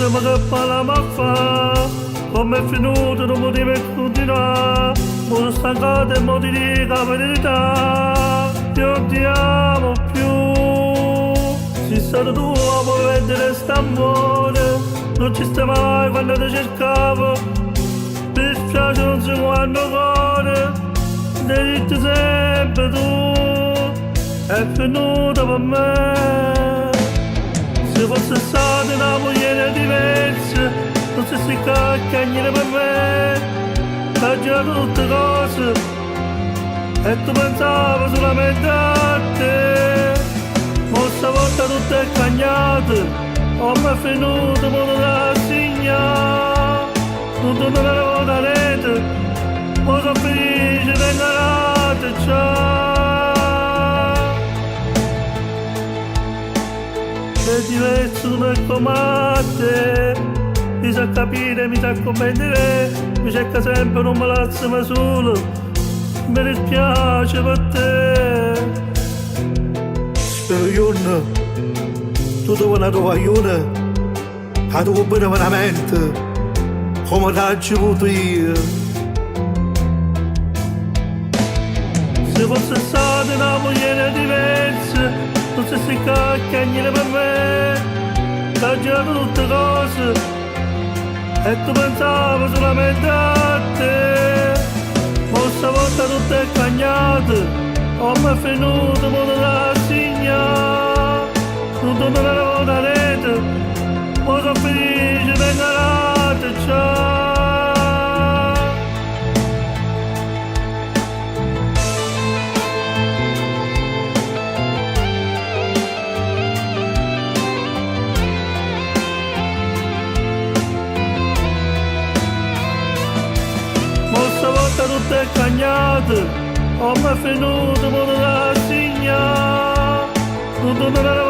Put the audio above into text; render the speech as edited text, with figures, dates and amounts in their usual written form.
venuto ma che parla ma fa, come è finito non mi deve continuare, mi sono stancato e mi ti dico la verità, io ti amo più, sei stato tu a poi vendere st'amore, non ci stai mai quando ti cercavo, mi dispiace non so quando cuore, devi detto sempre tu, è venuto per me. Se fosse stata una moglie diversa, non si si caccagnere per me, ha girato tutte cose, e tu pensavi solamente a te, ma stavolta tutto è cagnato, oh ma è finito, ma non la segna, non tornerò da rete, ma sono felice, vengo a ciao. È diverso come comate, mi sa capire, mi sa comprendere, mi cerca sempre, non me lascia mai solo, mi dispiace per te. Spero io, tu devi una tua aiuto, a tuo bene veramente, come l'ho ricevuto io. Se fosse stata una moglie diversa, non si si caccagnere per me, ha girato tutte cose, e tu pensavi solamente a te, ma stavolta tutto è cagnato, oh ma è finito, ma non la segna, non tornerò da rete, ma sono felice, vengo a ciao. Stavolta tutto è cagnato, oh ma è finito, ma non la segna, non tornerò